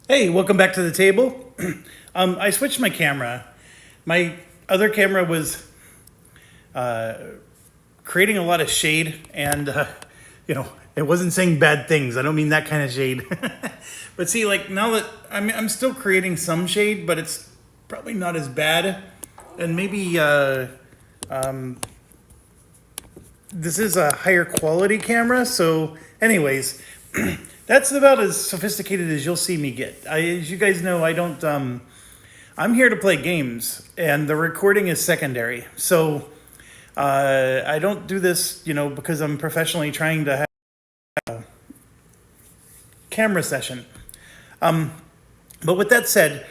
Hey, welcome back to the table. I switched my camera. My other camera was creating a lot of shade, and it wasn't saying bad things. I don't mean that kind of shade. But see, like now that I'm still creating some shade, but it's probably not as bad. And maybe this is a higher quality camera. So, anyways. That's about as sophisticated as you'll see me get. As you guys know, I don't. I'm here to play games, and the recording is secondary. So I don't do this, because I'm professionally trying to have a camera session. But with that said,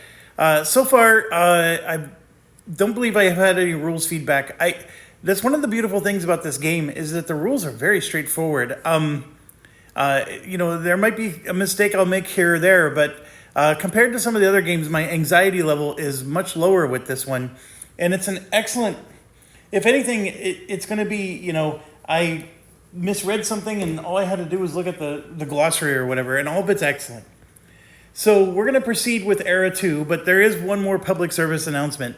so far I don't believe I have had any rules feedback. That's one of the beautiful things about this game is that the rules are very straightforward. There might be a mistake I'll make here or there, but compared to some of the other games, my anxiety level is much lower with this one. And it's an excellent, if anything, it's going to be, I misread something and all I had to do was look at the glossary or whatever, and all of it's excellent. So we're going to proceed with Era 2, but there is one more public service announcement.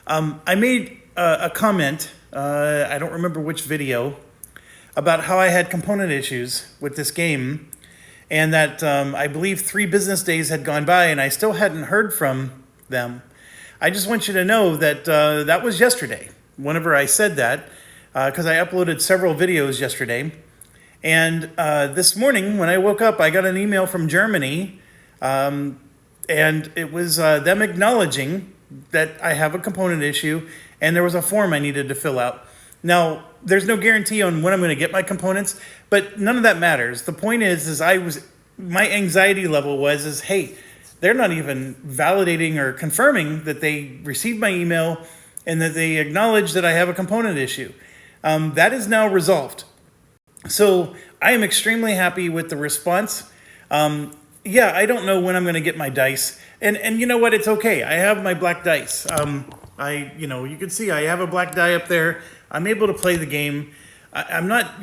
I made a comment, I don't remember which video, about how I had component issues with this game, and that I believe 3 business days had gone by and I still hadn't heard from them. I just want you to know that that was yesterday, whenever I said that, because I uploaded several videos yesterday. And this morning, when I woke up, I got an email from Germany, and it was them acknowledging that I have a component issue, and there was a form I needed to fill out. Now, there's no guarantee on when I'm going to get my components, but none of that matters. The point is my anxiety level was, hey, they're not even validating or confirming that they received my email and that they acknowledge that I have a component issue. That is now resolved. So I am extremely happy with the response. I don't know when I'm going to get my dice. And you know what? It's okay. I have my black dice. You can see I have a black die up there. I'm able to play the game. I'm not,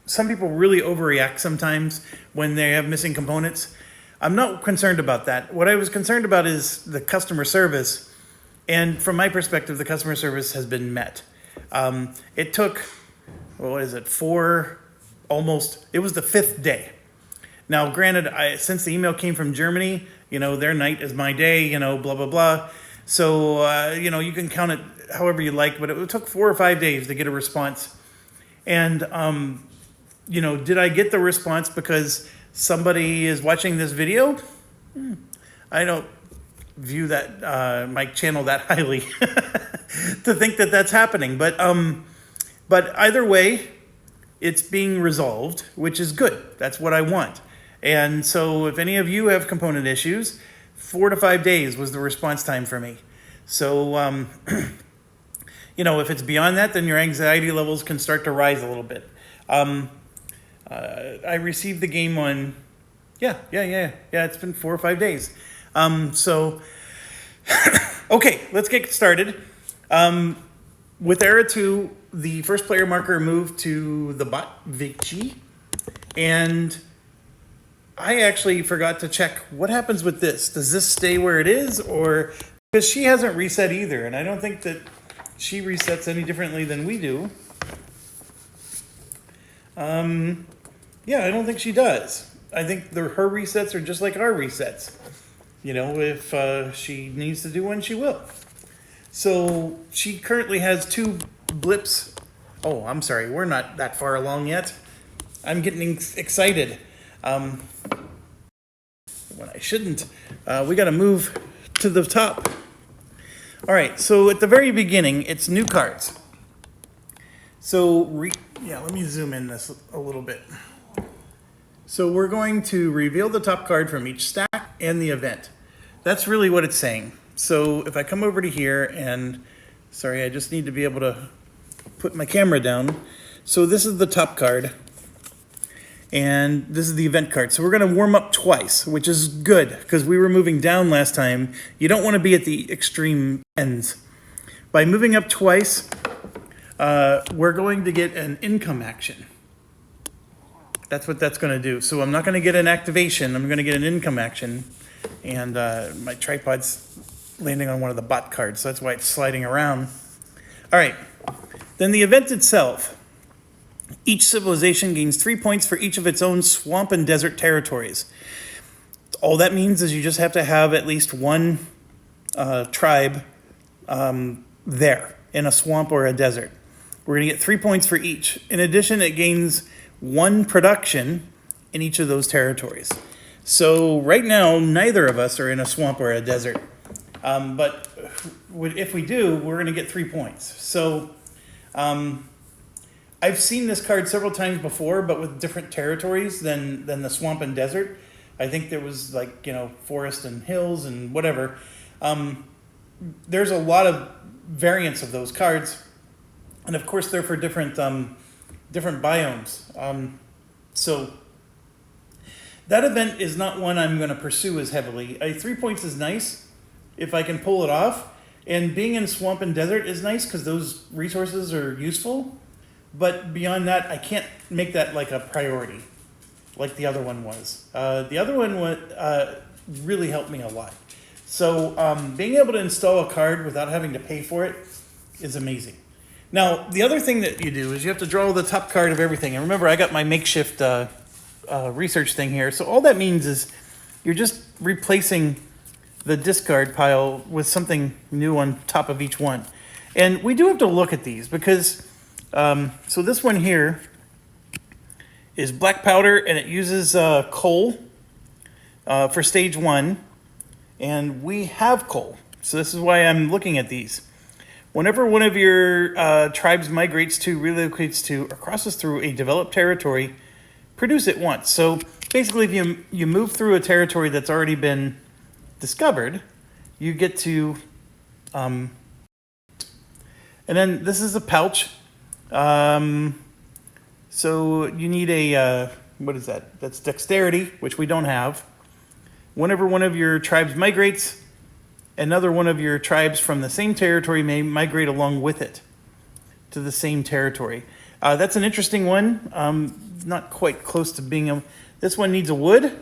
some people really overreact sometimes when they have missing components. I'm not concerned about that. What I was concerned about is the customer service. And from my perspective, the customer service has been met. It took, it was the 5th day. Now, granted, since the email came from Germany, their night is my day, blah, blah, blah. So, you can count it however you like, but it took 4 or 5 days to get a response. And, did I get the response because somebody is watching this video? I don't view that my channel that highly to think that that's happening. But either way, it's being resolved, which is good. That's what I want. And so if any of you have component issues, 4 to 5 days was the response time for me. So, if it's beyond that, then your anxiety levels can start to rise a little bit. I received the game on, it's been 4 or 5 days. Okay, let's get started. With Era 2, the first player marker moved to the bot Vici, and I actually forgot to check what happens with this. Does this stay where it is, or because she hasn't reset either, and I don't think that she resets any differently than we do. I don't think she does. I think her resets are just like our resets. If she needs to do one, she will. So she currently has 2 blips. Oh, I'm sorry, we're not that far along yet. I'm getting excited. When I shouldn't. We got to move to the top. All right, so at the very beginning, it's new cards. So, let me zoom in this a little bit. So we're going to reveal the top card from each stack and the event. That's really what it's saying. So if I come over to here and, sorry, I just need to be able to put my camera down. So this is the top card. And this is the event card. So we're going to warm up twice, which is good because we were moving down last time. You don't want to be at the extreme ends. By moving up twice, we're going to get an income action. That's what that's going to do. So I'm not going to get an activation. I'm going to get an income action. And my tripod's landing on one of the bot cards, so that's why it's sliding around. All right. Then the event itself. Each civilization gains 3 points for each of its own swamp and desert territories. All that means is you just have to have at least one tribe there in a swamp or a desert. We're going to get 3 points for each. In addition, it gains 1 production in each of those territories. So right now, neither of us are in a swamp or a desert. But if we do, we're going to get 3 points. So I've seen this card several times before, but with different territories than the swamp and desert. I think there was like, forest and hills and whatever. There's a lot of variants of those cards. And of course, they're for different biomes. So that event is not one I'm going to pursue as heavily. 3 points is nice if I can pull it off. And being in swamp and desert is nice because those resources are useful. But beyond that, I can't make that like a priority like the other one was. The other one really helped me a lot. So being able to install a card without having to pay for it is amazing. Now, the other thing that you do is you have to draw the top card of everything. And remember, I got my makeshift research thing here. So all that means is you're just replacing the discard pile with something new on top of each one. And we do have to look at these because, so this one here is black powder and it uses coal for stage 1. And we have coal. So this is why I'm looking at these. Whenever one of your tribes migrates to, relocates to, or crosses through a developed territory, produce it once. So basically, if you move through a territory that's already been discovered, you get to, and then this is a pouch. So you need a, what is that? That's dexterity, which we don't have. Whenever one of your tribes migrates, another one of your tribes from the same territory may migrate along with it to the same territory. That's an interesting one. Not quite close to being this one needs a wood.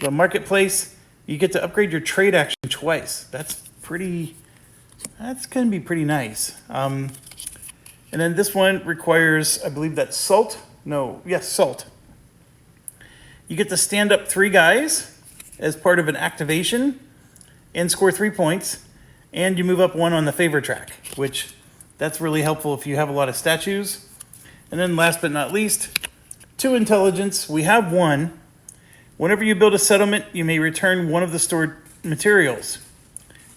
The marketplace, you get to upgrade your trade action twice. That's going to be pretty nice. And then this one requires, I believe that's salt. Salt. You get to stand up 3 guys as part of an activation and score 3 points, and you move up 1 on the favor track, which that's really helpful if you have a lot of statues. And then last but not least, 2 intelligence. We have 1. Whenever you build a settlement, you may return 1 of the stored materials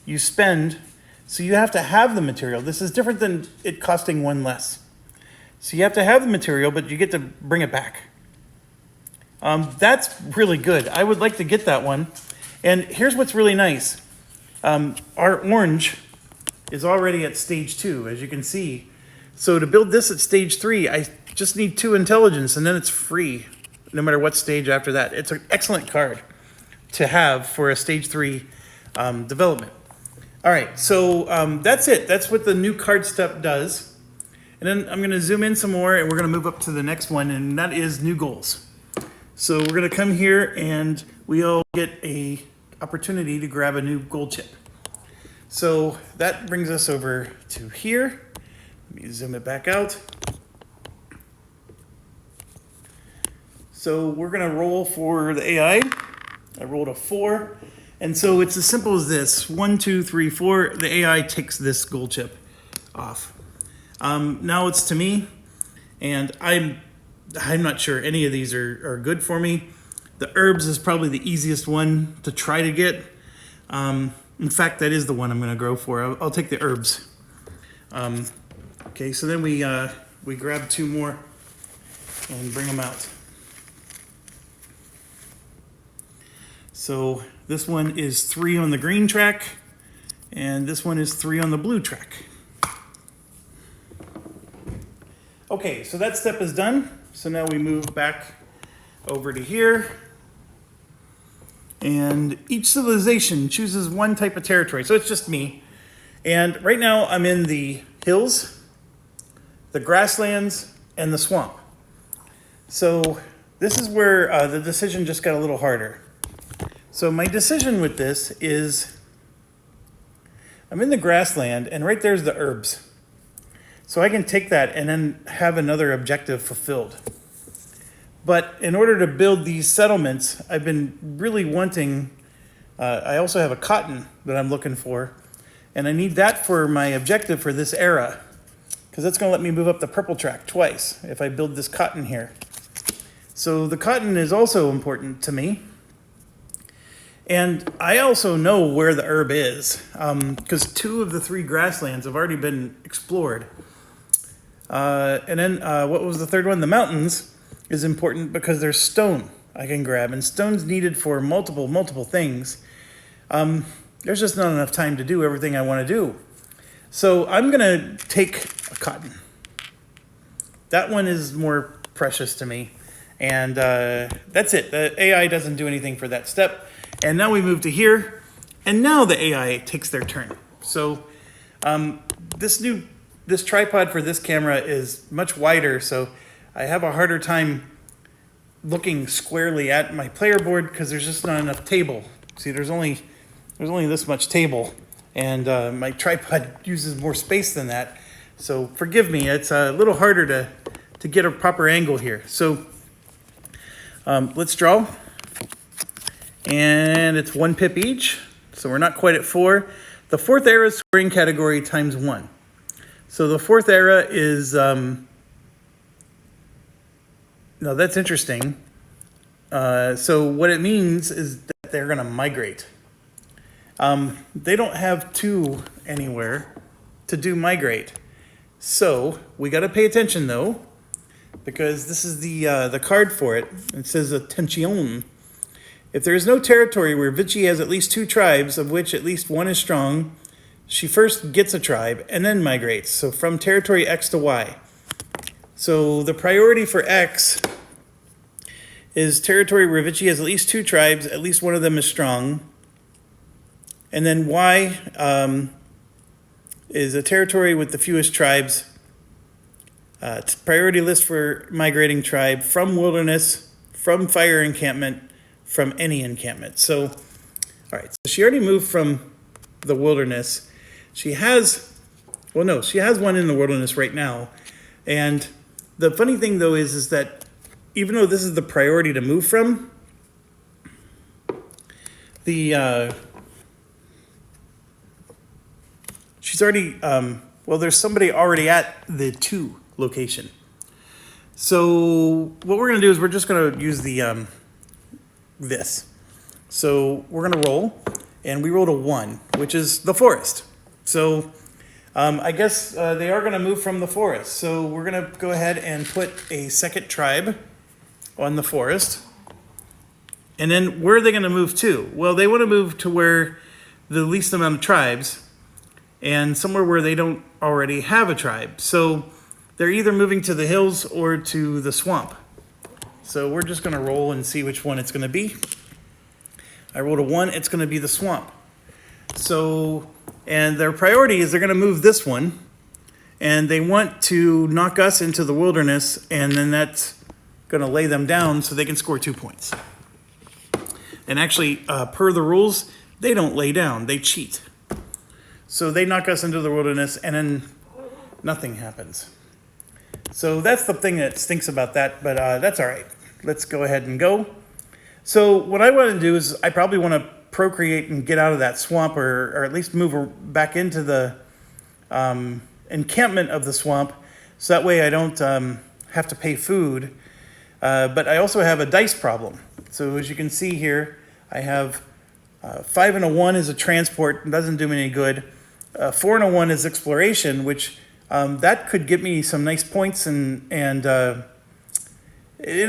you spend, so you have to have the material. This is different than it costing 1 less. So you have to have the material, but you get to bring it back. That's really good. I would like to get that one. And here's what's really nice. Our orange is already at stage 2, as you can see. So to build this at stage 3, I just need 2 intelligence, and then it's free, no matter what stage after that. It's an excellent card to have for a stage 3 development. All right, so that's it. That's what the new card step does. And then I'm going to zoom in some more, and we're going to move up to the next one, and that is new goals. So we're going to come here, and we all get a opportunity to grab a new gold chip. So that brings us over to here. Let me zoom it back out. So we're going to roll for the AI. I rolled a 4. And so it's as simple as this. 1, 2, 3, 4. The AI takes this gold chip off. Now it's to me, and I'm not sure any of these are good for me. The herbs is probably the easiest one to try to get. In fact, that is the one I'm going to go for. I'll take the herbs. Okay, so then we grab 2 more and bring them out. So this one is 3 on the green track, and this one is 3 on the blue track. Okay, so that step is done. So now we move back over to here. And each civilization chooses 1 type of territory. So it's just me. And right now I'm in the hills, the grasslands, and the swamp. So this is where the decision just got a little harder. So my decision with this is, I'm in the grassland, and right there's the herbs. So I can take that and then have another objective fulfilled. But in order to build these settlements, I've been really wanting, I also have a cotton that I'm looking for, and I need that for my objective for this era, because that's going to let me move up the purple track twice if I build this cotton here. So the cotton is also important to me. And I also know where the herb is, because 2 of the 3 grasslands have already been explored. And then what was the third one? The mountains is important because there's stone I can grab, and stone's needed for multiple things. There's just not enough time to do everything I want to do. So I'm going to take a cotton. That one is more precious to me. And that's it. The AI doesn't do anything for that step. And now we move to here, and now the AI takes their turn. So this tripod for this camera is much wider, so I have a harder time looking squarely at my player board because there's just not enough table. See, there's only this much table, and my tripod uses more space than that. So forgive me, it's a little harder to get a proper angle here. So let's draw. And it's 1 pip each, so we're not quite at 4. The 4th era is scoring category times 1. So the 4th era is, now that's interesting. So what it means is that they're going to migrate. They don't have 2 anywhere to do migrate. So we got to pay attention though, because this is the card for it. It says attention. If there is no territory where Vichy has at least 2 tribes, of which at least 1 is strong, she first gets a tribe and then migrates. So from territory X to Y. So the priority for X is territory where Vichy has at least 2 tribes, at least 1 of them is strong. And then Y is a territory with the fewest tribes. Priority list for migrating tribe from wilderness, from fire encampment, from any encampment. So, all right, so she already moved from the wilderness. She has one in the wilderness right now. And the funny thing though is that even though this is the priority to move from, she's already, there's somebody already at the 2 location. So what we're gonna do is we're just gonna use the, this. So we're gonna roll, and we rolled a 1, which is the forest. So I guess they are gonna move from the forest. So we're gonna go ahead and put a 2nd tribe on the forest. And then where are they gonna move to? Well, they wanna move to where the least amount of tribes and somewhere where they don't already have a tribe. So they're either moving to the hills or to the swamp. So we're just going to roll and see which one it's going to be. I rolled a 1. It's going to be the swamp. So, and their priority is they're going to move this one. And they want to knock us into the wilderness. And then that's going to lay them down so they can score 2 points. And actually, per the rules, they don't lay down. They cheat. So they knock us into the wilderness and then nothing happens. So that's the thing that stinks about that, but that's all right. Let's go ahead and go. So what I want to do is I probably want to procreate and get out of that swamp, or at least move back into the encampment of the swamp, so that way I don't have to pay food. But I also have a dice problem. So as you can see here, I have 5 and a 1 is a transport, doesn't do me any good. 4 and a 1 is exploration, which that could get me some nice points, and it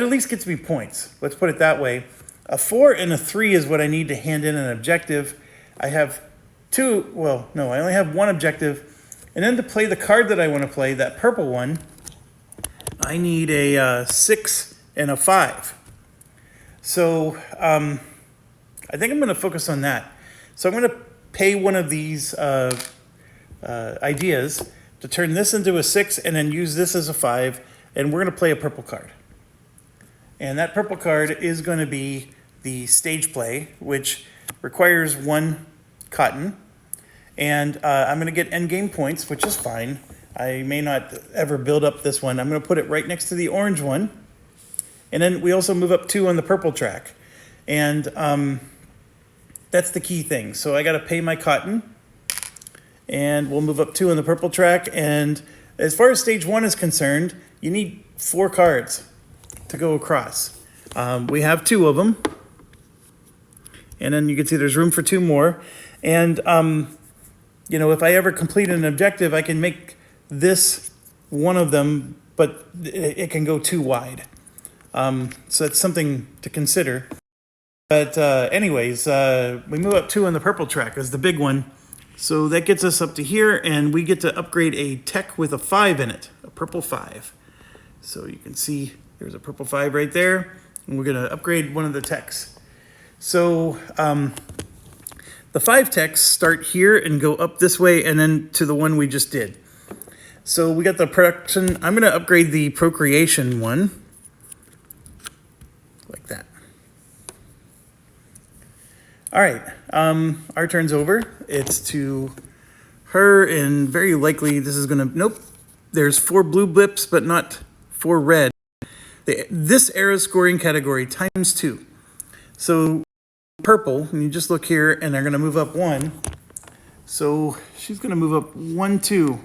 at least gets me points. Let's put it that way. A 4 and a 3 is what I need to hand in an objective. I have 2, well, no, I only have 1 objective. And then to play the card that I want to play, that purple one, I need a 6 and a 5. So I think I'm going to focus on that. So I'm going to pay one of these ideas to turn this into a 6 and then use this as a 5, and we're going to play a purple card. And that purple card is going to be the stage play, which requires 1 cotton. And I'm going to get endgame points, which is fine. I may not ever build up this one. I'm going to put it right next to the orange one. And then we also move up 2 on the purple track. And that's the key thing. So I got to pay my cotton. And we'll move up 2 on the purple track. And as far as stage 1 is concerned, you need 4 cards to go across. We have 2 of them. And then you can see there's room for 2 more. And, you know, if I ever complete an objective, I can make this one of them, but it can go too wide. So that's something to consider. But anyways, we move up 2 on the purple track as the big one. So that gets us up to here, and we get to upgrade a tech with a 5 in it, a purple 5. So you can see there's a purple 5 right there, and we're going to upgrade one of the techs. So the 5 techs start here and go up this way and then to the one we just did. So we got the production. I'm going to upgrade the procreation one like that. All right, our turn's over. It's to her, and very likely this is gonna, nope. There's 4 blue blips, but not 4 red. This era scoring category times 2. So purple, and you just look here, and they're gonna move up 1. So she's gonna move up 1, 2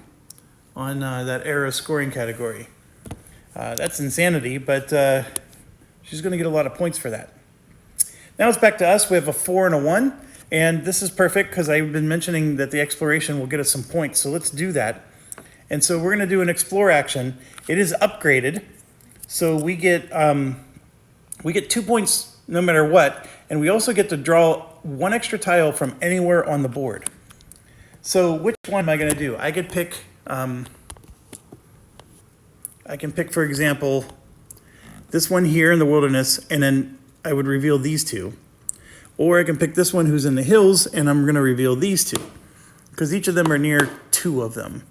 on that era scoring category. That's insanity, but she's gonna get a lot of points for that. Now it's back to us. We have a 4 and a 1, and this is perfect because I've been mentioning that the exploration will get us some points, so let's do that. And so we're going to do an explore action. It is upgraded, so we get 2 points no matter what, and we also get to draw 1 extra tile from anywhere on the board. So which one am I going to do? I could pick, for example, this one here in the wilderness, and then I would reveal these 2. Or I can pick this one who's in the hills, and I'm going to reveal these 2. Because each of them are near 2 of them.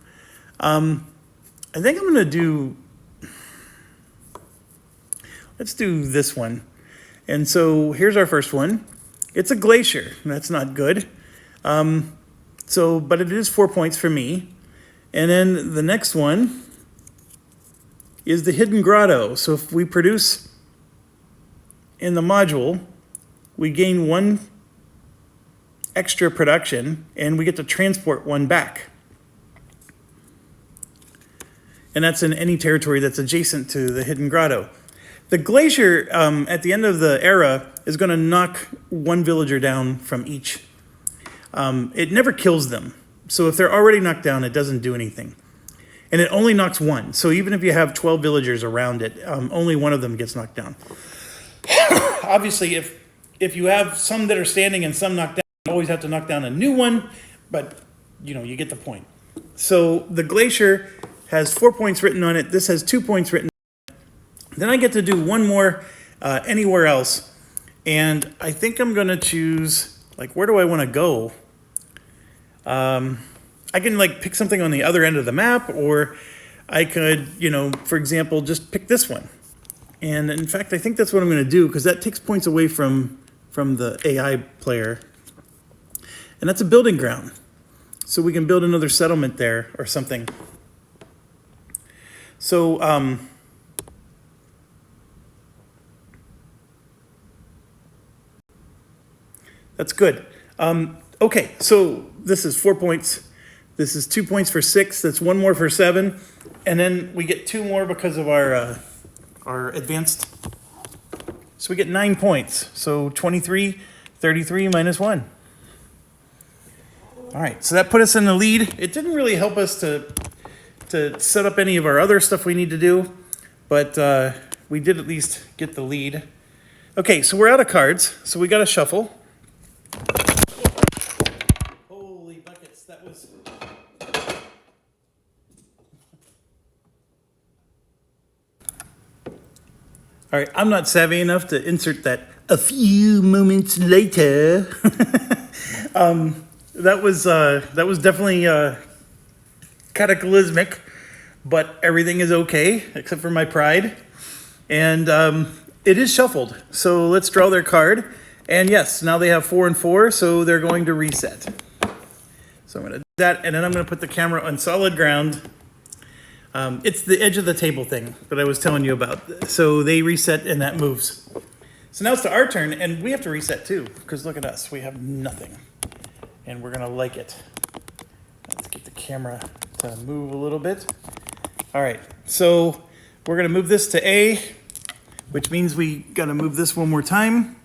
I think I'm going to do... Let's do this one. And so here's our first one. It's a glacier. That's not good. But it is 4 points for me. And then the next one is the hidden grotto. So if we produce... in the module, we gain 1 extra production, and we get to transport 1 back. And that's in any territory that's adjacent to the hidden grotto. The glacier, at the end of the era, is going to knock 1 villager down from each. It never kills them. So if they're already knocked down, it doesn't do anything. And it only knocks 1. So even if you have 12 villagers around it, only 1 of them gets knocked down. Obviously, if you have some that are standing and some knocked down, you always have to knock down a new one, but you know, you get the point. So the glacier has 4 points written on it. This has 2 points written on it. Then I get to do 1 more anywhere else. And I think I'm going to choose, like, where do I want to go? I can, like, pick something on the other end of the map, or I could, you know, for example, just pick this one. And in fact, I think that's what I'm going to do, because that takes points away from the AI player. And that's a building ground. So we can build another settlement there or something. So that's good. Okay, so this is 4 points. This is 2 points for 6. That's 1 more for 7. And then we get 2 more because of our advanced. So we get 9 points. So 23, 33 minus 1. All right, so that put us in the lead. It didn't really help us to set up any of our other stuff we need to do, but we did at least get the lead. Okay, so we're out of cards, so we got to shuffle. Holy buckets, that was... All right, I'm not savvy enough to insert that a few moments later. That was definitely cataclysmic, but everything is okay except for my pride. And it is shuffled. So let's draw their card. And yes, now they have 4 and 4, so they're going to reset. So I'm going to do that, and then I'm going to put the camera on solid ground. It's the edge of the table thing that I was telling you about. So they reset, and that moves. So now it's to our turn, and we have to reset too, because look at us. We have nothing, and we're going to like it. Let's get the camera to move a little bit. All right, so we're going to move this to A, which means we got to move this one more time.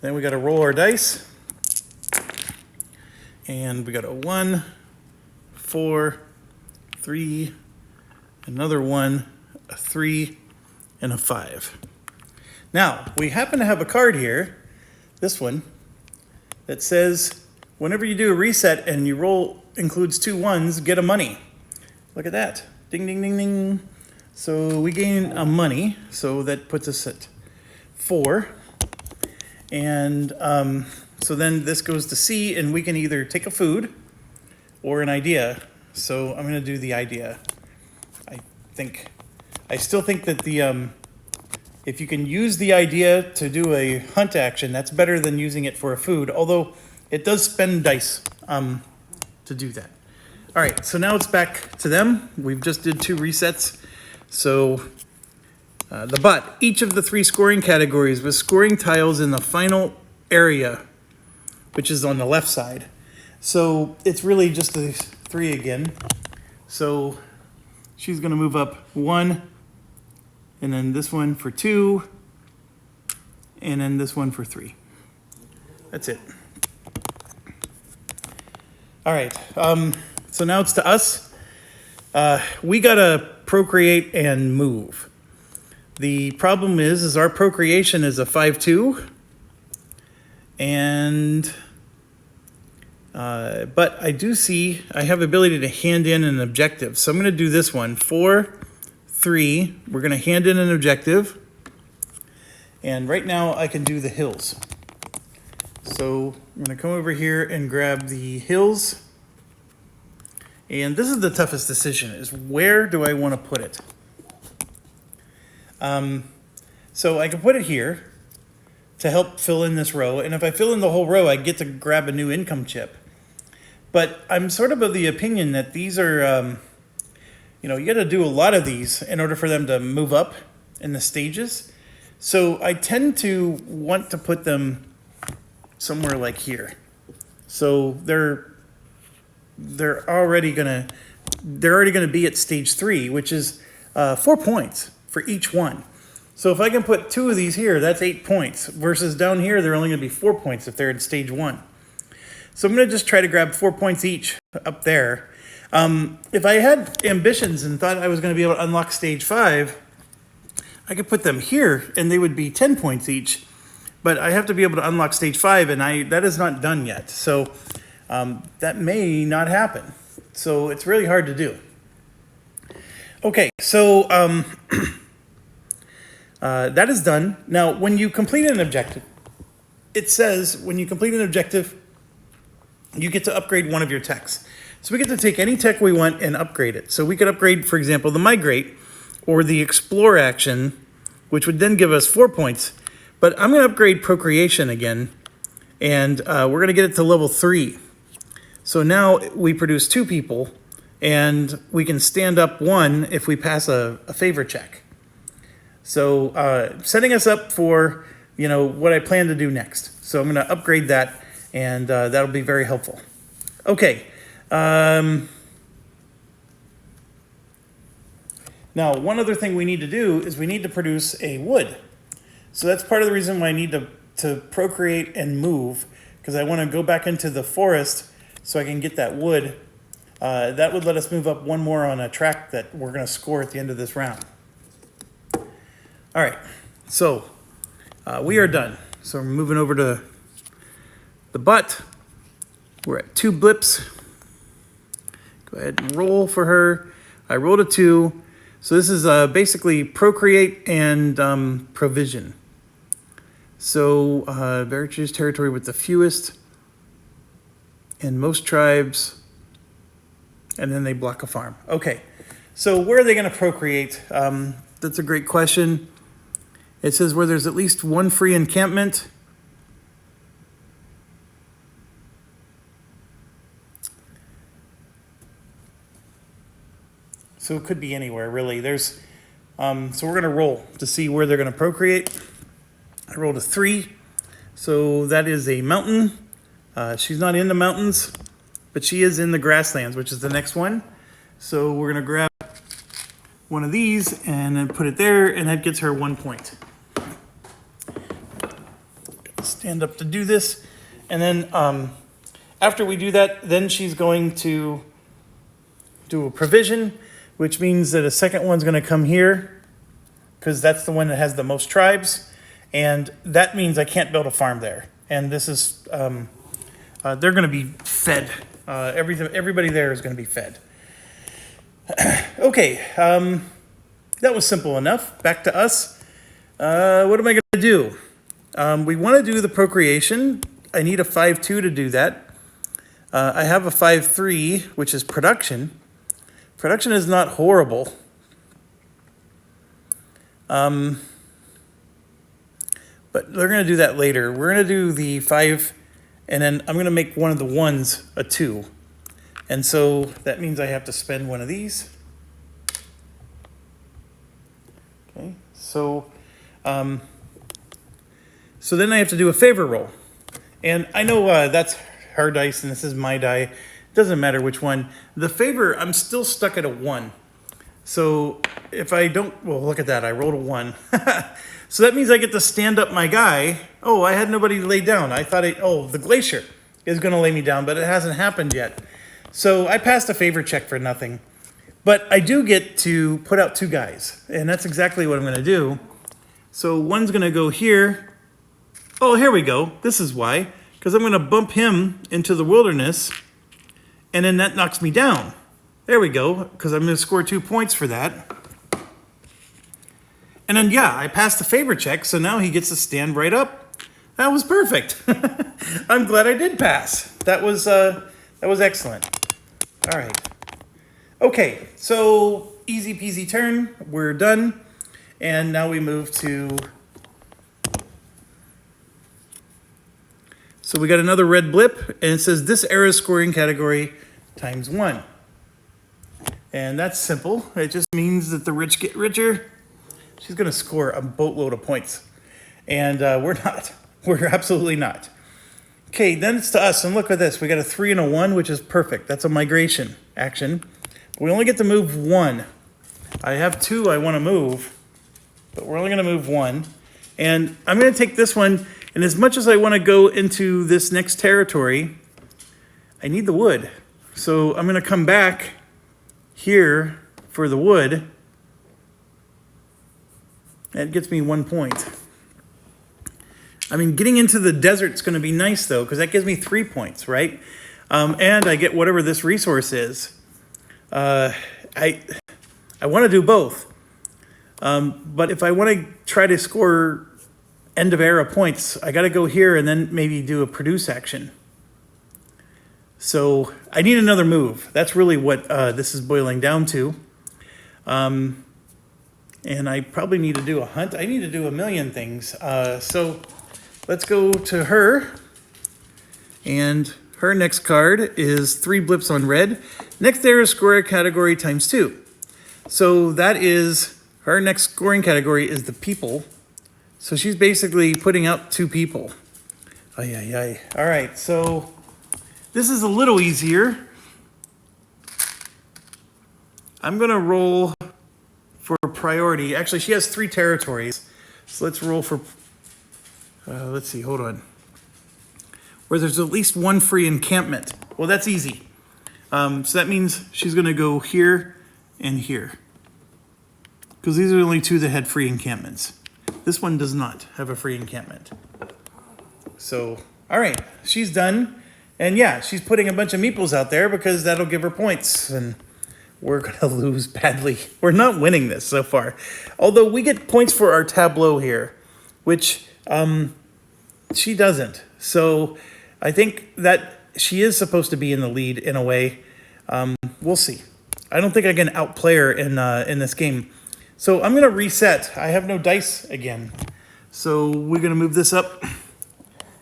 Then we got to roll our dice. And we got a 1, 4, 3, another 1, a 3, and a 5. Now, we happen to have a card here, this one, that says whenever you do a reset and you roll includes 2 1s, get a money. Look at that. Ding, ding, ding, ding. So we gain a money, so that puts us at 4. And so then this goes to C, and we can either take a food or an idea. So I'm going to do the idea. I still think that if you can use the idea to do a hunt action, that's better than using it for a food, although it does spend dice to do that. All right, so now it's back to them. We've just did 2 resets. So the butt, each of the 3 scoring categories with scoring tiles in the final area, which is on the left side. So it's really just the 3 again. So she's going to move up 1, and then this one for 2, and then this one for 3. That's it. All right, so now it's to us. We got to procreate and move. The problem is our procreation is a 5-2, and but I do see I have ability to hand in an objective. So I'm going to do this one, 4, 3. We're going to hand in an objective, and right now I can do the hills. So I'm going to come over here and grab the hills, and this is the toughest decision: is where do I want to put it? So I can put it here to help fill in this row. And if I fill in the whole row, I get to grab a new income chip. But I'm sort of the opinion that these are, you got to do a lot of these in order for them to move up in the stages. So I tend to want to put them somewhere like here. So they're already gonna be at stage 3, which is 4 points for each one. So if I can put 2 of these here, that's 8 points, versus down here, they're only going to be 4 points if they're in stage 1. So I'm going to just try to grab 4 points each up there. If I had ambitions and thought I was going to be able to unlock stage 5, I could put them here, and they would be 10 points each. But I have to be able to unlock stage 5, and that is not done yet. So that may not happen. So it's really hard to do. Okay, so that is done. Now, when you complete an objective, it says when you complete an objective, you get to upgrade one of your techs. So we get to take any tech we want and upgrade it. So we could upgrade, for example, the migrate or the explore action, which would then give us 4 points. But I'm going to upgrade procreation again, and we're going to get it to level 3. So now we produce 2 people, and we can stand up 1 if we pass a favor check. So setting us up for, what I plan to do next. So I'm going to upgrade that, and that'll be very helpful. Okay. Now, one other thing we need to do is we need to produce a wood. So that's part of the reason why I need to procreate and move, because I want to go back into the forest so I can get that wood. That would let us move up 1 more on a track that we're going to score at the end of this round. All right, so we are done. So we're moving over to the butt. We're at 2 blips. Go ahead and roll for her. I rolled a 2. So this is basically procreate and provision. So Veritas territory with the fewest and most tribes, and then they block a farm. Okay, so where are they going to procreate? That's a great question. It says where there's at least one free encampment. So it could be anywhere, really. There's, so we're going to roll to see where they're going to procreate. I rolled a 3, so that is a mountain. She's not in the mountains, but she is in the grasslands, which is the next one. So we're going to grab one of these and then put it there, and that gets her 1 point. Stand up to do this. And then after we do that, then she's going to do a provision, which means that a second one's going to come here because that's the one that has the most tribes. And that means I can't build a farm there. And this is, they're going to be fed. Everybody there is going to be fed. Okay, that was simple enough. Back to us. What am I going to do? We want to do the procreation. I need a 5-2 to do that. I have a 5-3, which is production. Production is not horrible. But they're going to do that later. We're going to do the 5, and then I'm going to make one of the 1s a 2. And so that means I have to spend one of these. Okay, so then I have to do a favor roll. And I know that's her dice and this is my die. It doesn't matter which one. The favor, I'm still stuck at a 1. So if I don't, well, look at that. I rolled a 1. So that means I get to stand up my guy. Oh, I had nobody to lay down. I thought, the glacier is going to lay me down, but it hasn't happened yet. So I passed a favor check for nothing. But I do get to put out 2 guys, and that's exactly what I'm going to do. So one's going to go here. Oh, here we go. This is why. Because I'm going to bump him into the wilderness, and then that knocks me down. There we go, because I'm going to score 2 points for that. And then, yeah, I passed the favor check, so now he gets to stand right up. That was perfect. I'm glad I did pass. That was excellent. All right. Okay, so easy peasy turn. We're done. And now we move to... So we got another red blip, and it says this era's scoring category times 1. And that's simple. It just means that the rich get richer. She's going to score a boatload of points. And we're not. We're absolutely not. Okay, then it's to us. And look at this. We got a 3 and a 1, which is perfect. That's a migration action. We only get to move 1. I have 2 I want to move, but we're only going to move 1. And I'm going to take this one. And as much as I want to go into this next territory, I need the wood. So I'm going to come back here for the wood. That gets me 1 point. I mean, getting into the desert's going to be nice, though, because that gives me 3 points, right? And I get whatever this resource is. I want to do both. But if I want to try to score end of era points, I got to go here and then maybe do a produce action. So I need another move. That's really what this is boiling down to. And I probably need to do a hunt. I need to do a million things. So let's go to her. And her next card is 3 blips on red. Next era score category times 2. So that is, her next scoring category is the people. So she's basically putting out 2 people. Ay, ay, ay. All right, so this is a little easier. I'm going to roll for priority. Actually, she has 3 territories. So let's roll for, let's see, hold on. Where there's at least 1 free encampment. Well, that's easy. So that means she's going to go here and here. Because these are the only 2 that had free encampments. This one does not have a free encampment. So, all right, she's done. And yeah, she's putting a bunch of meeples out there because that'll give her points. And we're going to lose badly. We're not winning this so far. Although we get points for our tableau here, which she doesn't. So I think that she is supposed to be in the lead in a way. We'll see. I don't think I can outplay her in this game. So I'm going to reset. I have no dice again. So we're gonna move this up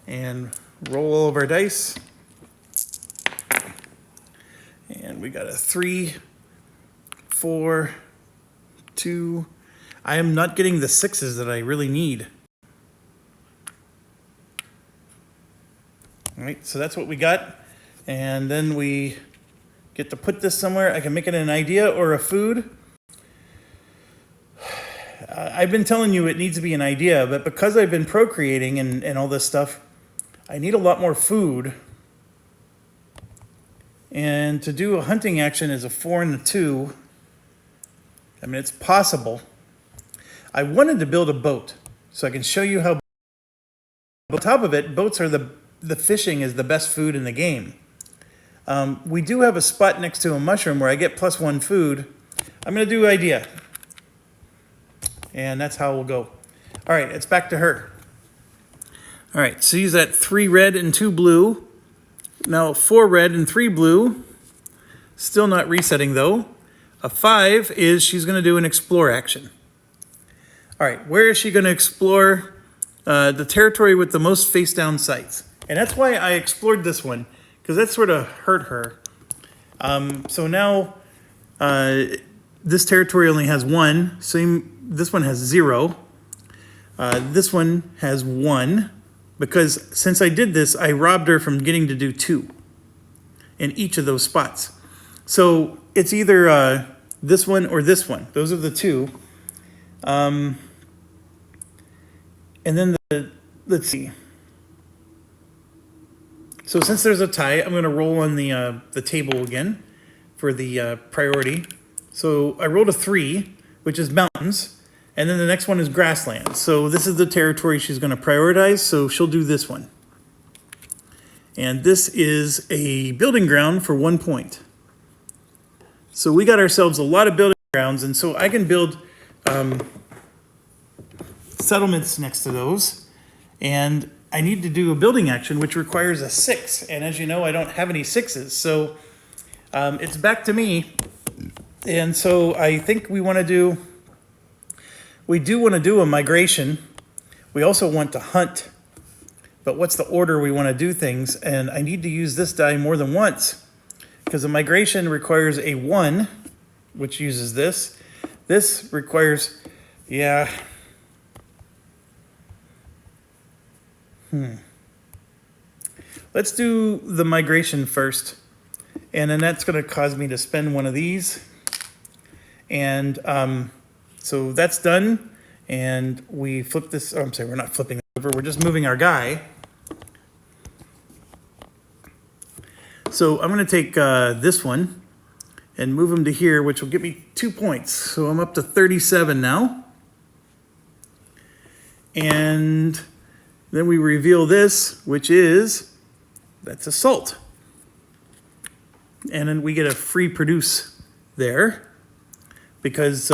and roll all of our dice. And we got a 3, 4, 2. I am not getting the 6s that I really need. All right, so that's what we got. And then we get to put this somewhere. I can make it an idea or a food. I've been telling you it needs to be an idea, but because I've been procreating and all this stuff, I need a lot more food. And to do a hunting action is a 4 and a 2. I mean, it's possible. I wanted to build a boat so I can show you how. On top of it, boats are the fishing is the best food in the game. We do have a spot next to a mushroom where I get +1 food. I'm going to do idea. And that's how we'll go. All right, it's back to her. All right, so she's at 3 red and 2 blue. Now 4 red and 3 blue. Still not resetting though. A 5 is she's going to do an explore action. All right, where is she going to explore? The territory with the most face down sites. And that's why I explored this one, because that sort of hurt her. So now this territory only has 1. This one has 0. This one has 1. Because since I did this, I robbed her from getting to do 2 in each of those spots. So it's either this one or this one. Those are the 2. And then let's see. So since there's a tie, I'm going to roll on the table again for the priority. So I rolled a 3, which is mountains. And then the next one is grassland. So this is the territory she's going to prioritize. So she'll do this one. And this is a building ground for 1 point. So we got ourselves a lot of building grounds. And so I can build settlements next to those. And I need to do a building action, which requires a 6. And as you know, I don't have any 6s. So it's back to me. And so I think we do want to do a migration. We also want to hunt. But what's the order we want to do things? And I need to use this die more than once, because a migration requires a 1, which uses this. This requires, yeah. Let's do the migration first. And then that's going to cause me to spend one of these. And so that's done. And we flip this. Oh, I'm sorry, we're not flipping it over. We're just moving our guy. So I'm going to take this one and move him to here, which will give me 2 points. So I'm up to 37 now. And then we reveal this, which is, that's assault. And then we get a free produce there because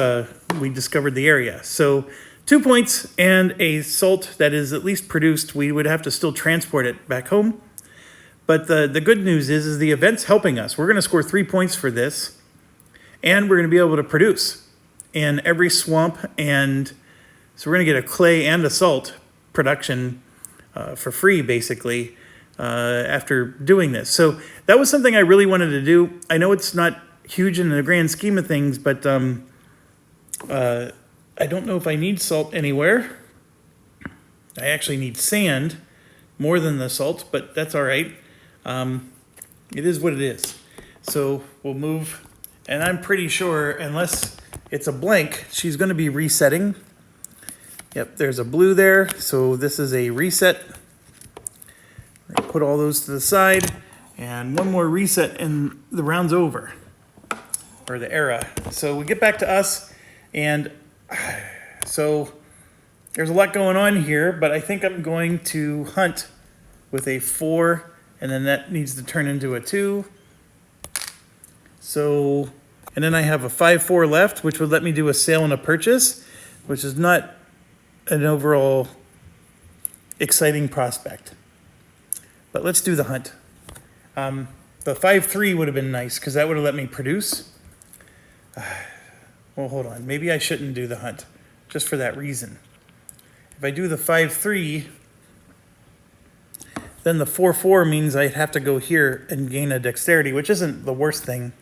we discovered the area. So 2 points and a salt that is at least produced. We would have to still transport it back home. But the good news is the event's helping us. We're going to score 3 points for this. And we're going to be able to produce in every swamp. And so we're going to get a clay and a salt production for free, basically, after doing this. So that was something I really wanted to do. I know it's not huge in the grand scheme of things, but I don't know if I need salt anywhere. I actually need sand more than the salt, but that's all right. It is what it is. So we'll move, and I'm pretty sure, unless it's a blank, she's going to be resetting. Yep, there's a blue there, so this is a reset. We're going to put all those to the side, and one more reset and the round's over, or the era. So we get back to us, and so there's a lot going on here, but I think I'm going to hunt with a 4, and then that needs to turn into a 2. So, and then I have a 5-4 left, which would let me do a sale and a purchase, which is not an overall exciting prospect. But let's do the hunt. The 5-3 would have been nice, because that would have let me produce. Well, hold on. Maybe I shouldn't do the hunt, just for that reason. If If I do the 5-3, then the 4-4 means I'd have to go here and gain a dexterity, which isn't the worst thing.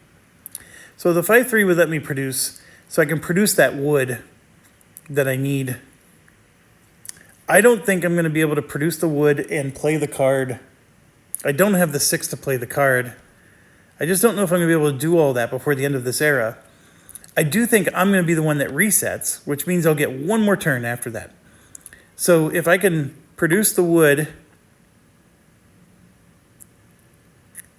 So the 5-3 would let me produce, so I can produce that wood that I need. I don't think I'm going to be able to produce the wood and play the card. I don't have the 6 to play the card. I just don't know if I'm going to be able to do all that before the end of this era. I do think I'm going to be the one that resets, which means I'll get one more turn after that. So if I can produce the wood...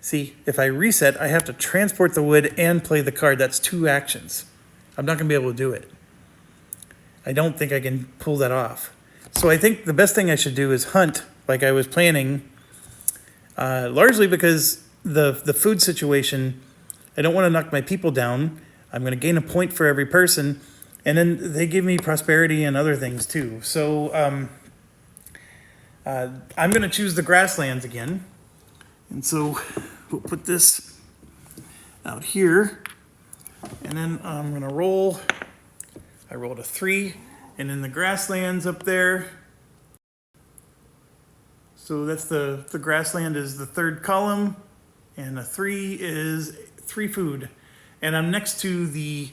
See, if I reset, I have to transport the wood and play the card. That's 2 actions. I'm not going to be able to do it. I don't think I can pull that off. So I think the best thing I should do is hunt like I was planning, largely because the food situation, I don't want to knock my people down. I'm going to gain a point for every person, and then they give me prosperity and other things too. So I'm going to choose the grasslands again. And so we'll put this out here, and then I'm going to roll. I rolled a 3, and then the grasslands up there. So that's the grassland is the 3rd column, and a 3 is 3 food. And I'm next to the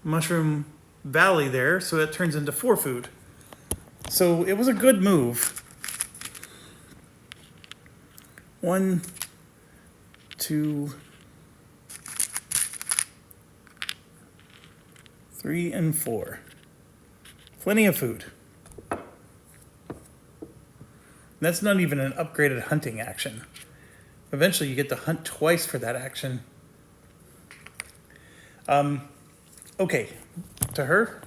mushroom valley there, so that turns into 4 food. So it was a good move. 1, 2, 3, and 4. Plenty of food. That's not even an upgraded hunting action. Eventually you get to hunt twice for that action. Okay, to her.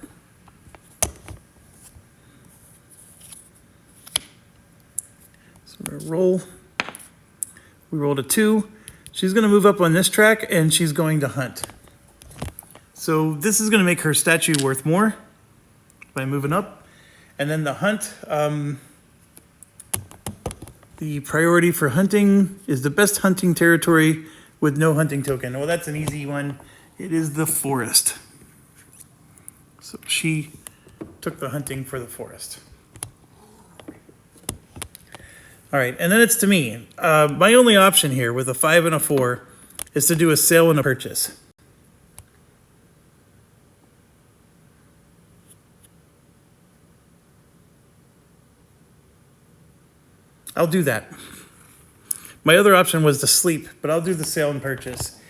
So we're gonna roll. We rolled a 2. She's going to move up on this track, and she's going to hunt. So this is going to make her statue worth more by moving up. And then the hunt, the priority for hunting is the best hunting territory with no hunting token. Well, that's an easy one. It is the forest. So she took the hunting for the forest. All right, and then it's to me. My only option here with a 5 and a 4 is to do a sale and a purchase. I'll do that. My other option was to sleep, but I'll do the sale and purchase.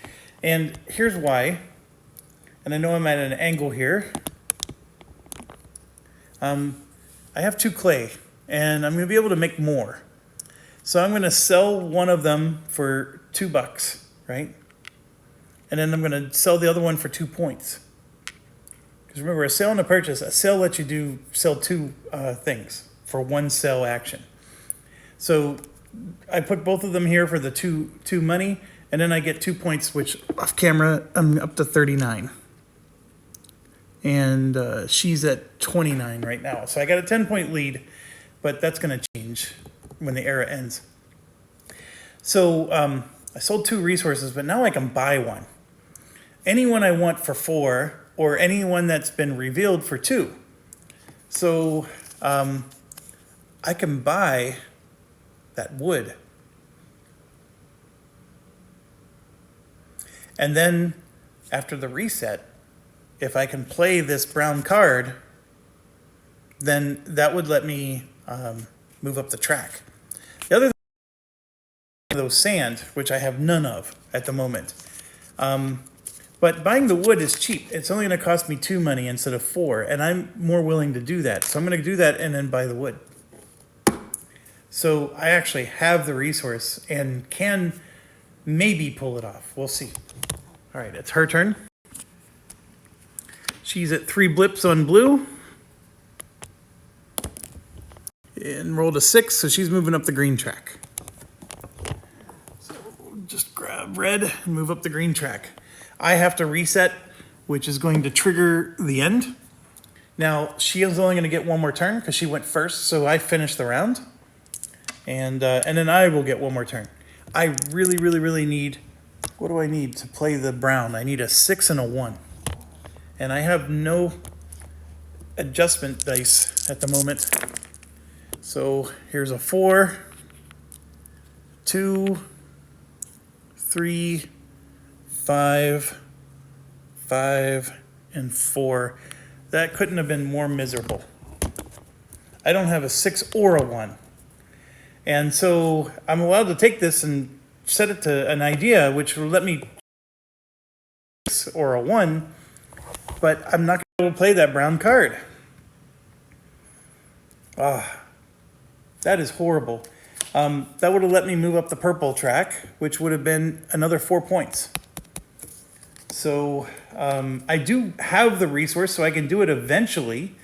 And here's why. And I know I'm at an angle here. I have 2 clay, and I'm going to be able to make more. So I'm going to sell one of them for $2, right? And then I'm going to sell the other one for 2 points. Because remember, a sale and a purchase, a sale lets you sell 2 things for 1 sell action. So I put both of them here for the two money, and then I get 2 points, which off camera, I'm up to 39. And she's at 29 right now. So I got a 10-point lead, but that's going to change when the era ends. So I sold 2 resources, but now I can buy one. Anyone I want for 4, or anyone that's been revealed for 2. So I can buy that wood. And then after the reset, if I can play this brown card, then that would let me move up the track. The other thing is those sand, which I have none of at the moment. But buying the wood is cheap. It's only going to cost me 2 money instead of 4, and I'm more willing to do that. So I'm going to do that and then buy the wood. So I actually have the resource and can maybe pull it off. We'll see. All right, it's her turn. She's at 3 blips on blue. And rolled a 6, so she's moving up the green track. So we'll just grab red and move up the green track. I have to reset, which is going to trigger the end. Now, she is only going to get 1 more turn because she went first, so I finished the round. And then I will get 1 more turn. I really, really, really need, what do I need to play the brown? I need a 6 and a 1. And I have no adjustment dice at the moment. So here's a 4, 2, 3, 5, 5, and 4. That couldn't have been more miserable. I don't have a 6 or a 1. And so I'm allowed to take this and set it to an idea, which will let me 6 or a 1, but I'm not going to be able to play that brown card. That is horrible. That would have let me move up the purple track, which would have been another 4 points. So I do have the resource, so I can do it eventually,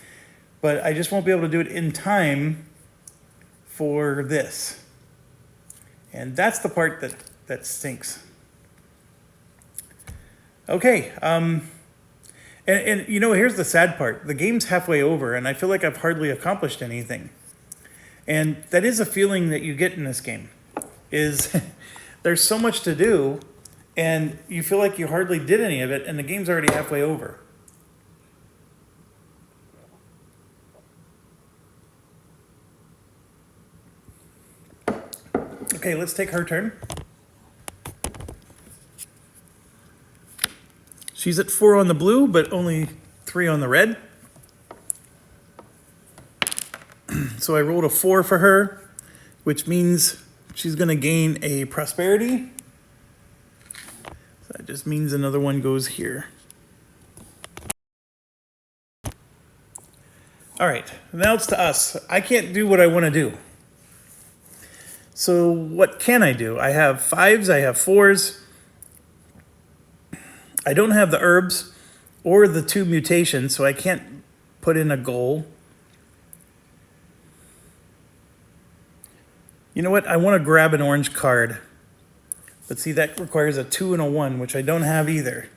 but I just won't be able to do it in time for this. And that's the part that stinks. Okay, and you know, here's the sad part. The game's halfway over, and I feel like I've hardly accomplished anything. And that is a feeling that you get in this game, is there's so much to do, and you feel like you hardly did any of it, and the game's already halfway over. Okay, let's take her turn. She's at 4 on the blue, but only 3 on the red. So I rolled a 4 for her, which means she's going to gain a prosperity. So that just means another one goes here. All right, now it's to us. I can't do what I want to do. So what can I do? I have 5s, I have 4s. I don't have the herbs or the 2 mutations, so I can't put in a goal. You know what? I want to grab an orange card. But see, that requires a 2 and a 1, which I don't have either.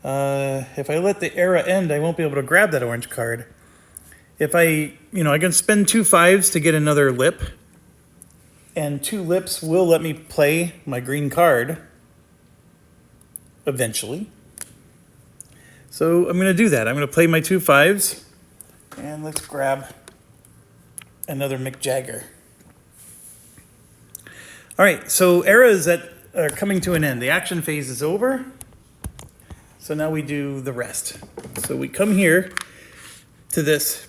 If I let the era end, I won't be able to grab that orange card. If I can spend 2 5s to get another lip. And 2 lips will let me play my green card eventually. So I'm going to do that. I'm going to play my 2 5s. And let's grab another Mick Jagger. All right, so eras that are coming to an end. The action phase is over. So now we do the rest. So we come here to this.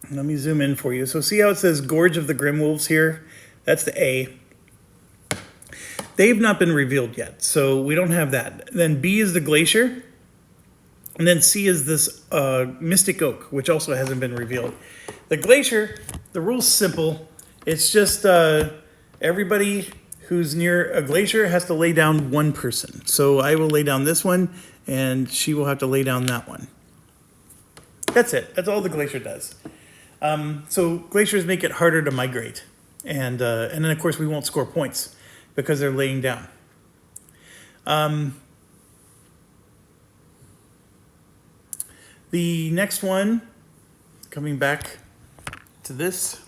Let me zoom in for you. So see how it says Gorge of the Grimwolves here? That's the A. They've not been revealed yet, so we don't have that. Then B is the Glacier. And then C is this Mystic Oak, which also hasn't been revealed. The Glacier, the rule's simple. It's just everybody who's near a glacier has to lay down 1 person. So I will lay down this one, and she will have to lay down that one. That's it. That's all the Glacier does. So glaciers make it harder to migrate. And then, of course, we won't score points because they're laying down. The next one, coming back to this,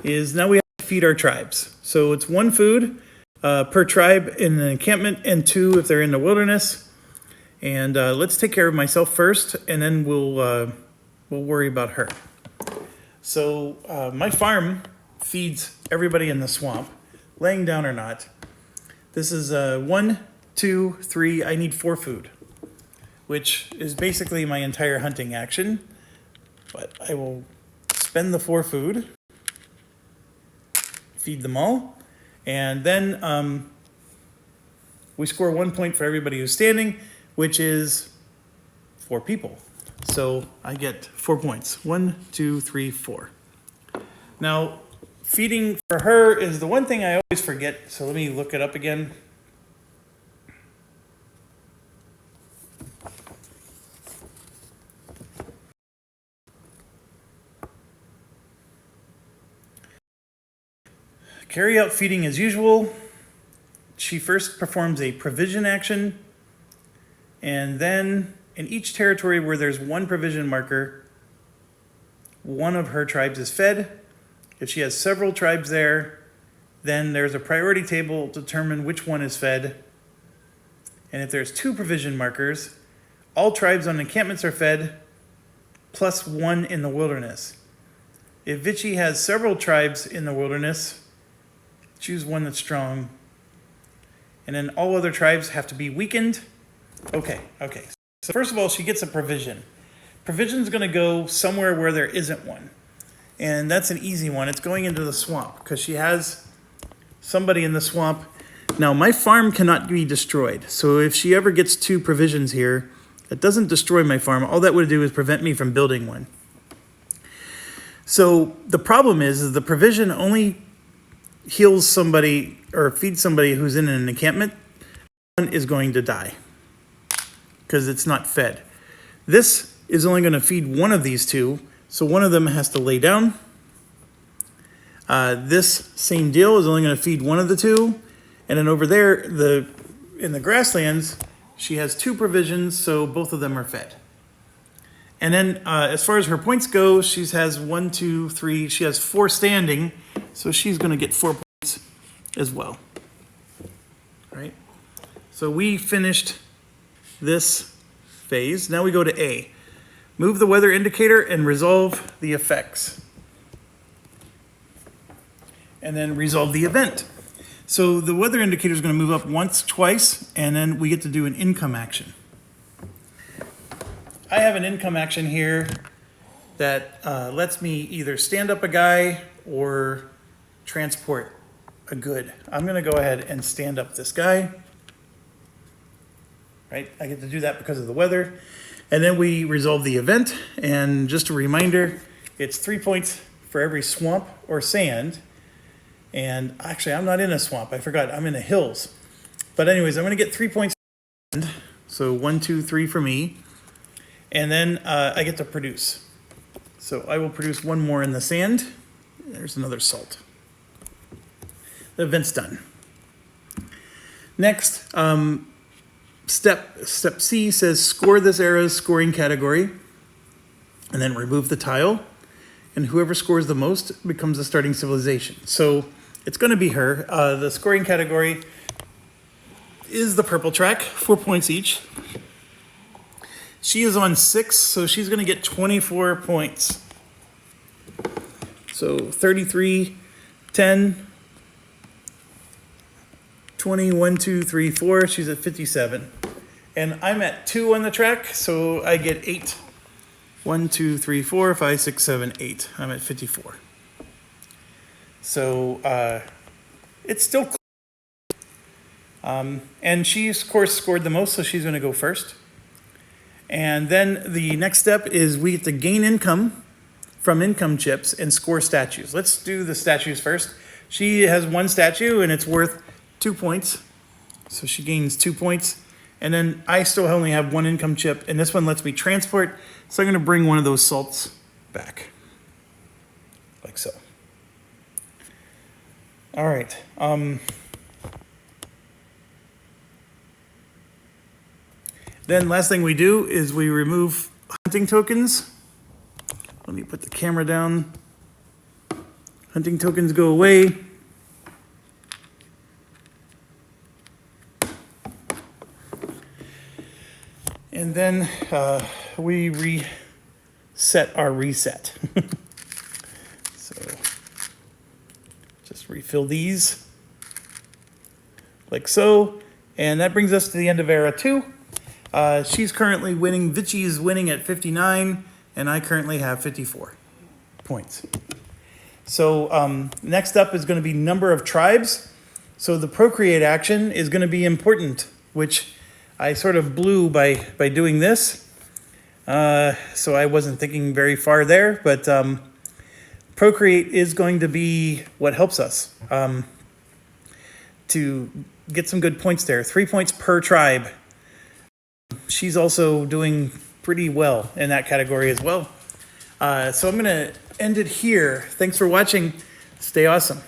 is now we have to feed our tribes. So it's 1 food per tribe in an encampment and 2 if they're in the wilderness. And let's take care of myself first, and then we'll worry about her. So my farm feeds everybody in the swamp, laying down or not. This is 1, 2, 3. I need 4 food, which is basically my entire hunting action. But I will spend the 4 food, feed them all, and then we score 1 point for everybody who's standing, which is 4 people. So I get 4 points. 1, 2, 3, 4. Now, feeding for her is the one thing I always forget. So let me look it up again. Carry out feeding as usual. She first performs a provision action, and then in each territory where there's 1 provision marker, 1 of her tribes is fed. If she has several tribes there, then there's a priority table to determine which one is fed. And if there's 2 provision markers, all tribes on encampments are fed, +1 in the wilderness. If Vichy has several tribes in the wilderness, choose one that's strong. And then all other tribes have to be weakened. Okay. So first of all, she gets a provision. Provision's going to go somewhere where there isn't one. And that's an easy one. It's going into the swamp because she has somebody in the swamp. Now, my farm cannot be destroyed. So if she ever gets 2 provisions here, it doesn't destroy my farm. All that would do is prevent me from building one. So the problem is the provision only heals somebody or feeds somebody who's in an encampment. One is going to die because it's not fed. This is only going to feed one of these 2, so one of them has to lay down. This same deal is only going to feed one of the 2, and then over there, in the grasslands, she has 2 provisions, so both of them are fed. And then as far as her points go, she has 1, 2, 3. She has 4 standing, so she's going to get 4 points as well. Right? So we finished this phase. Now we go to A. Move the weather indicator and resolve the effects. And then resolve the event. So the weather indicator is going to move up once, twice, and then we get to do an income action. I have an income action here that lets me either stand up a guy or transport a good. I'm going to go ahead and stand up this guy. Right? I get to do that because of the weather. And then we resolve the event. And just a reminder, it's 3 points for every swamp or sand. And actually, I'm not in a swamp. I forgot. I'm in the hills. But anyways, I'm going to get 3 points. So 1, 2, 3 for me. And then I get to produce. So I will produce 1 more in the sand. There's another salt. The event's done. Next, step C says score this era's scoring category. And then remove the tile. And whoever scores the most becomes the starting civilization. So it's going to be her. The scoring category is the purple track, 4 points each. She is on 6, so she's going to get 24 points. So 33, 10, 20, 1, 2, 3, 4. She's at 57. And I'm at 2 on the track, so I get 8. 1, 2, 3, 4, 5, 6, 7, 8. I'm at 54. So it's still close. And she, of course, scored the most, so she's going to go first. And then the next step is we get to gain income from income chips and score statues. Let's do the statues first. She has 1 statue, and it's worth 2 points. So she gains 2 points. And then I still only have 1 income chip, and this one lets me transport. So I'm going to bring one of those salts back, like so. All right. Then last thing we do is we remove hunting tokens. Let me put the camera down. Hunting tokens go away. And then we reset our reset. So just refill these like so. And that brings us to the end of era 2. She's currently winning. Vichy is winning at 59, and I currently have 54 points. So next up is going to be number of tribes. So the procreate action is going to be important, which I sort of blew by doing this. So I wasn't thinking very far there, but procreate is going to be what helps us to get some good points there. 3 points per tribe. She's also doing pretty well in that category as well. So I'm going to end it here. Thanks for watching. Stay awesome.